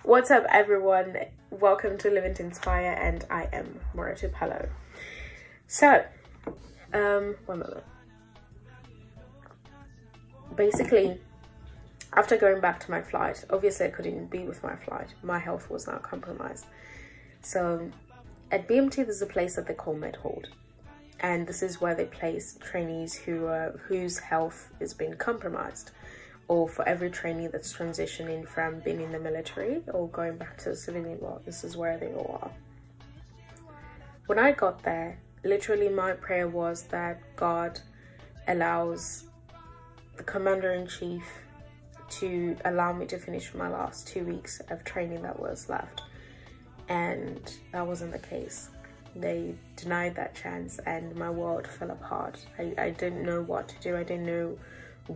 What's up, everyone? Welcome to Living to Inspire, and I am Morita Pello. So, one moment. Basically, after going back to my flight, obviously I couldn't be with my flight. My health was now compromised. So, at BMT, there's a place that they call Med Hold, and this is where they place trainees whose health has been compromised, or for every trainee that's transitioning from being in the military or going back to the civilian world. This is where they all are. When I got there, literally my prayer was that God allows the commander-in-chief to allow me to finish my last 2 weeks of training that was left, and that wasn't the case. They denied that chance and my world fell apart. I didn't know what to do. I didn't know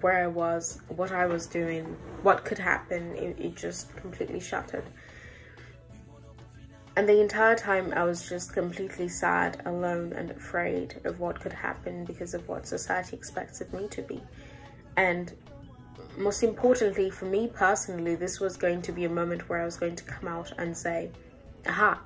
where I was, what I was doing, what could happen. It just completely shattered. And the entire time I was just completely sad, alone, and afraid of what could happen because of what society expected me to be. And most importantly for me personally, this was going to be a moment where I was going to come out and say, aha,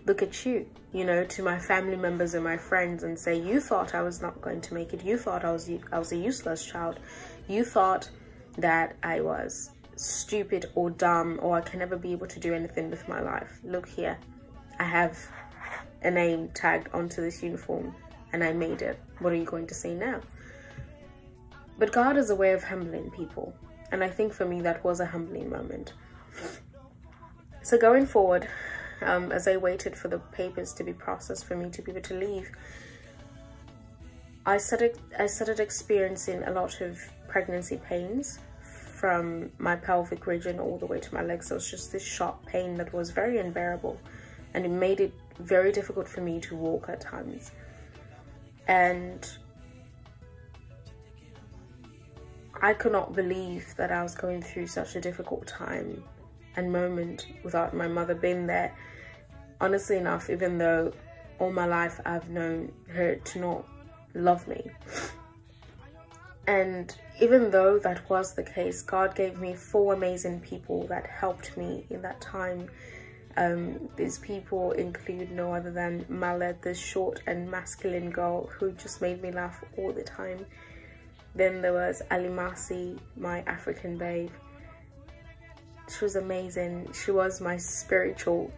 look at you, you know, to my family members and my friends, and say, you thought I was not going to make it. You thought I was a useless child. You thought that I was stupid or dumb, or I can never be able to do anything with my life. Look here, I have a name tagged onto this uniform and I made it. What are you going to say now? But God is a way of humbling people, and I think for me that was a humbling moment. So going forward, as I waited for the papers to be processed for me to be able to leave, I started experiencing a lot of pregnancy pains from my pelvic region all the way to my legs. There was just this sharp pain that was very unbearable, and it made it very difficult for me to walk at times. And I could not believe that I was going through such a difficult time and moment without my mother being there. Honestly enough, even though all my life I've known her to not love me, and even though that was the case, God gave me 4 amazing people that helped me in that time. These people include no other than Maled, this short and masculine girl who just made me laugh all the time. Then there was Alimasi, my African babe. She was amazing. She was my spiritual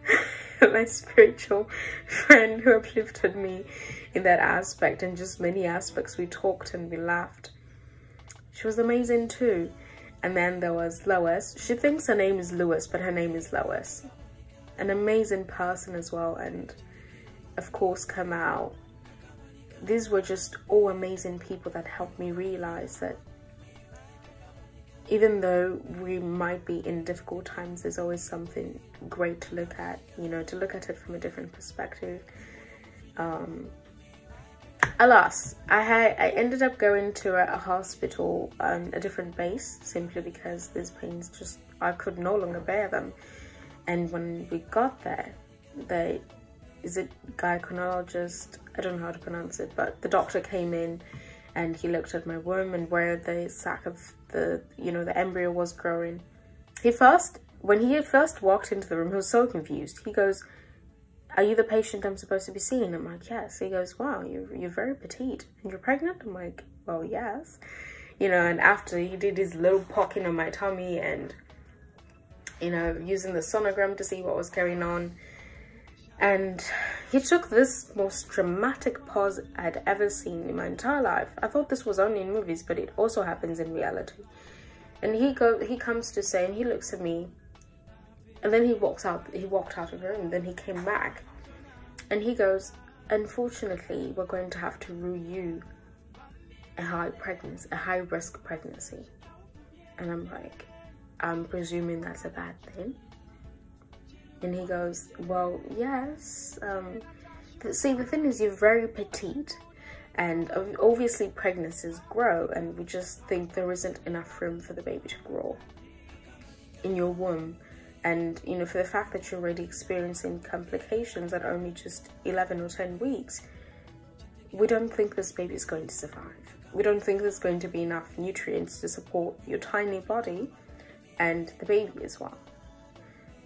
friend who uplifted me in that aspect, and just many aspects. We talked and we laughed. She was amazing too. And then there was Lois. She thinks her name is Lewis, but her name is Lois. An amazing person as well. And of course, Kamal. These were just all amazing people that helped me realize that even though we might be in difficult times, there's always something great to look at, you know, to look at it from a different perspective. Alas, I ended up going to a hospital, a different base, simply because these pains just, I could no longer bear them. And when we got there, is it gynecologist? I don't know how to pronounce it, but the doctor came in and he looked at my womb and where the sac of the embryo was growing. When he first walked into the room, he was so confused. He goes, "Are you the patient I'm supposed to be seeing?" I'm like, "Yes." He goes, "Wow, you're very petite and you're pregnant?" I'm like, "Well, yes." You know, and after he did his little poking on my tummy and, you know, using the sonogram to see what was going on. And he took this most dramatic pause I'd ever seen in my entire life. I thought this was only in movies, but it also happens in reality. And he comes to say, and he looks at me, and then he walked out of the room, and then he came back. And he goes, "Unfortunately, we're going to have to rule you a high-risk pregnancy." And I'm like, "I'm presuming that's a bad thing?" And he goes, "Well, yes. See, the thing is, you're very petite, and obviously pregnancies grow, and we just think there isn't enough room for the baby to grow in your womb. And, you know, for the fact that you're already experiencing complications at only just 11 or 10 weeks, we don't think this baby is going to survive. We don't think there's going to be enough nutrients to support your tiny body and the baby as well."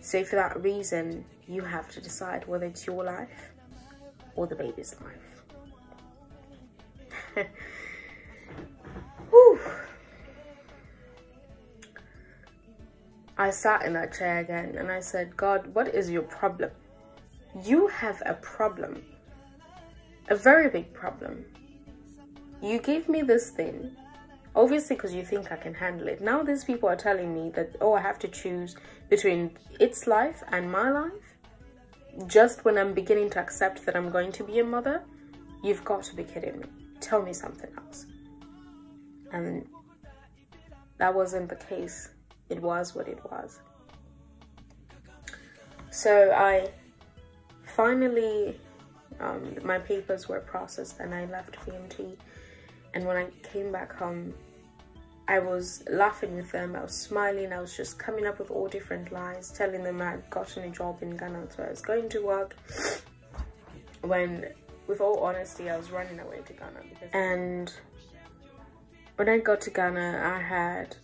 So for that reason, you have to decide whether it's your life or the baby's life. Whew. I sat in that chair again and I said, God, what is your problem? You have a problem. A very big problem. You gave me this thing, obviously because you think I can handle it. Now these people are telling me that, oh, I have to choose between its life and my life. Just when I'm beginning to accept that I'm going to be a mother, you've got to be kidding me. Tell me something else. And that wasn't the case. It was what it was. So I finally, my papers were processed and I left BMT. And when I came back home, I was laughing with them, I was smiling, I was just coming up with all different lies, telling them I had gotten a job in Ghana, so I was going to work, when, with all honesty, I was running away to Ghana. And when I got to Ghana, I had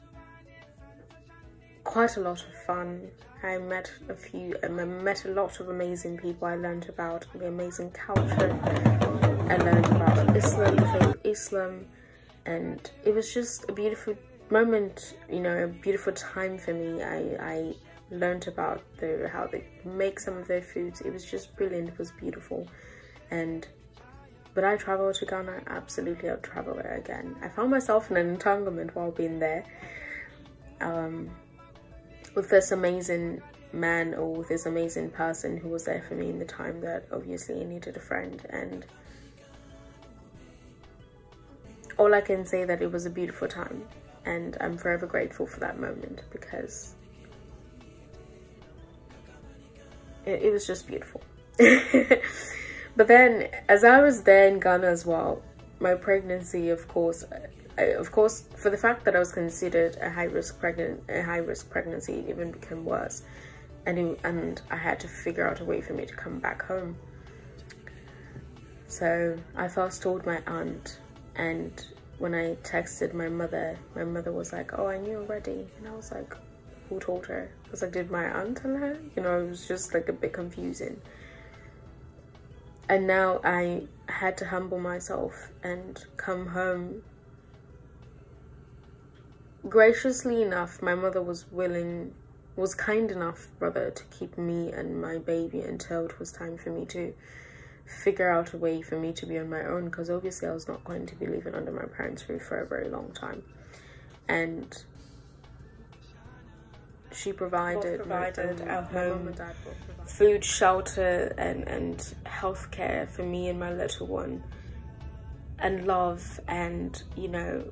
quite a lot of fun. I met a lot of amazing people. I learned about the amazing culture. I learned about Islam, and it was just a beautiful moment, you know, a beautiful time for me. I learned about how they make some of their foods. It was just brilliant. It was beautiful. And but I traveled to Ghana. Absolutely, I'll travel there again. I found myself in an entanglement while being there, with this amazing man, or with this amazing person who was there for me in the time that obviously I needed a friend. And all I can say that it was a beautiful time, and I'm forever grateful for that moment, because it was just beautiful. But then, as I was there in Ghana as well, my pregnancy, of course, for the fact that I was considered a high-risk pregnancy, it even became worse, and I had to figure out a way for me to come back home. So I first told my aunt, and when I texted my mother was like, oh, I knew already. And I was like, who told her? I was like, did my aunt tell her? You know, it was just like a bit confusing. And now I had to humble myself and come home. Graciously enough, my mother was kind enough, rather, to keep me and my baby until it was time for me to figure out a way for me to be on my own, because obviously I was not going to be living under my parents' roof for a very long time. And she provided our home, food, shelter, and healthcare for me and my little one, and love, and, you know,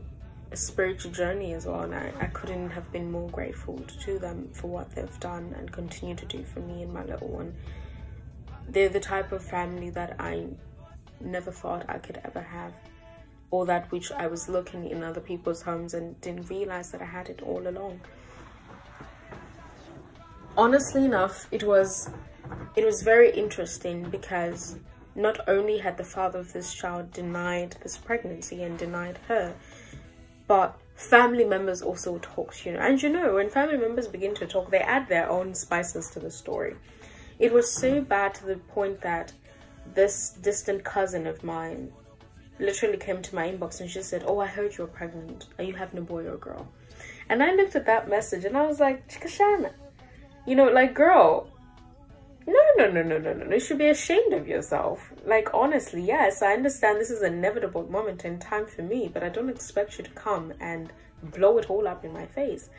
a spiritual journey as well. And I couldn't have been more grateful to them for what they've done and continue to do for me and my little one. They're the type of family that I never thought I could ever have, or that which I was looking in other people's homes and didn't realize that I had it all along. Honestly enough, it was very interesting, because not only had the father of this child denied this pregnancy and denied her, but family members also talked, you know. And you know, when family members begin to talk, they add their own spices to the story. It was so bad to the point that this distant cousin of mine literally came to my inbox and she said, oh, I heard you're pregnant. Are you having a boy or a girl? And I looked at that message and I was like, Chikashana, you know, like, girl, no. You should be ashamed of yourself. Like, honestly, yes, I understand this is an inevitable moment in time for me, but I don't expect you to come and blow it all up in my face.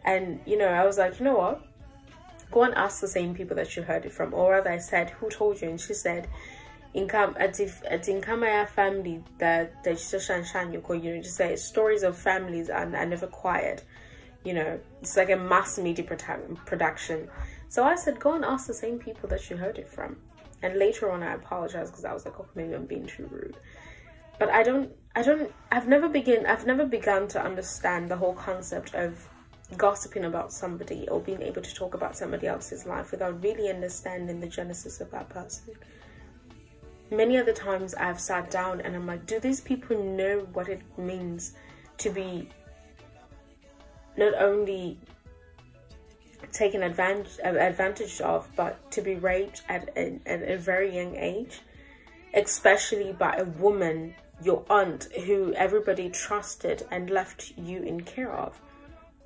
And, you know, I was like, you know what? Go and ask the same people that you heard it from. Or rather, I said, who told you? And she said, in Kamaya family, that you know, just say stories of families are never quiet. You know, it's like a mass media production. So I said, go and ask the same people that you heard it from. And later on, I apologized because I was like, oh, maybe I'm being too rude. But I've never begun to understand the whole concept of gossiping about somebody or being able to talk about somebody else's life without really understanding the genesis of that person. Many other times I've sat down and I'm like, do these people know what it means to be not only taken advantage of, but to be raped at a very young age, especially by a woman, your aunt, who everybody trusted and left you in care of.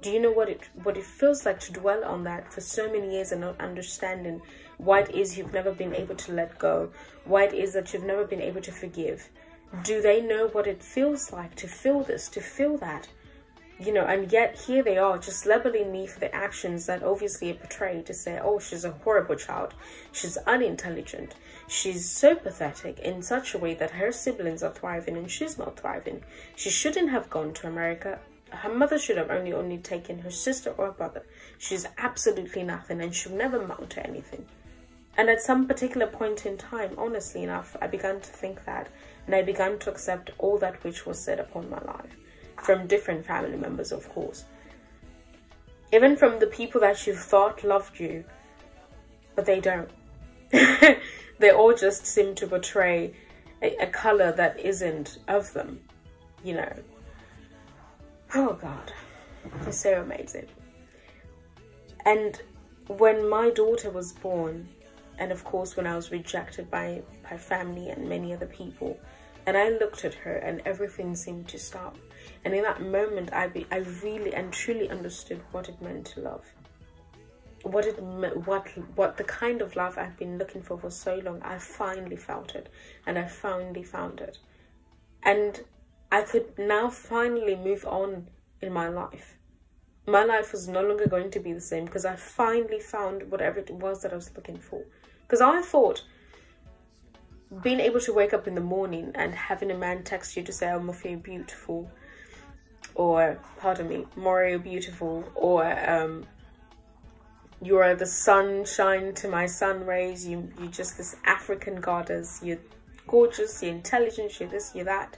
Do you know what it feels like to dwell on that for so many years and not understanding why it is you've never been able to let go, why it is that you've never been able to forgive? Do they know what it feels like to feel this, to feel that? You know, and yet here they are just labeling me for the actions that obviously are portrayed, to say, oh, she's a horrible child, she's unintelligent, she's so pathetic, in such a way that her siblings are thriving and she's not thriving. She shouldn't have gone to America. Her mother should have only taken her sister or brother. She's absolutely nothing and she'll never amount to anything. And at some particular point in time, honestly enough, I began to think that, and I began to accept all that which was said upon my life. From different family members, of course. Even from the people that you thought loved you, but they don't. They all just seem to portray a color that isn't of them, you know. Oh God, it's so amazing. And when my daughter was born, and of course when I was rejected by family and many other people, and I looked at her and everything seemed to stop. And in that moment, I really and truly understood what it meant to love. What the kind of love I've been looking for so long. I finally felt it, and I finally found it. And I could now finally move on in my life. My life was no longer going to be the same because I finally found whatever it was that I was looking for. Because I thought being able to wake up in the morning and having a man text you to say, oh, Mufi, you're beautiful, or, pardon me, Mario, beautiful, or you are the sunshine to my sun rays, you're just this African goddess, you're gorgeous, you're intelligent, you're this, you're that.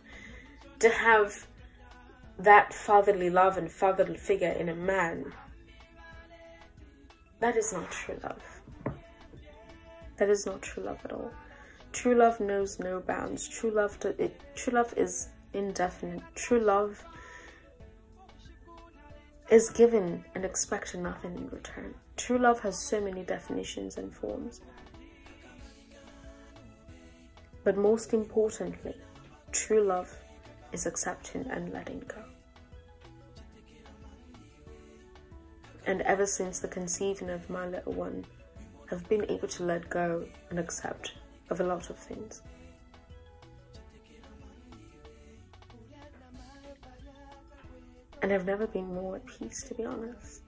To have that fatherly love and fatherly figure in a man, that is not true love. That is not true love at all. True love knows no bounds. True love is indefinite. True love is given and expecting nothing in return. True love has so many definitions and forms. But most importantly, true love is accepting and letting go. And ever since the conceiving of my little one, I've been able to let go and accept of a lot of things. And I've never been more at peace, to be honest.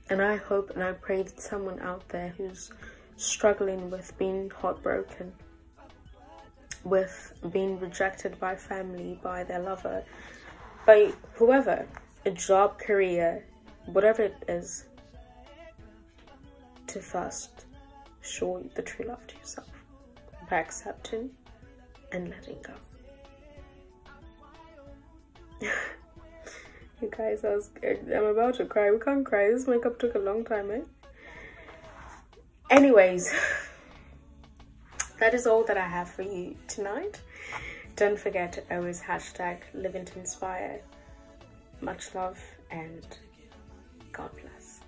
And I hope and I pray that someone out there who's struggling with being heartbroken, with being rejected by family, by their lover, by whoever, a job, career, whatever it is, to first show the true love to yourself by accepting and letting go. You guys, I'm about to cry. We can't cry. This makeup took a long time, eh? Anyways, that is all that I have for you tonight. Don't forget to always hashtag living to inspire. Much love and God bless.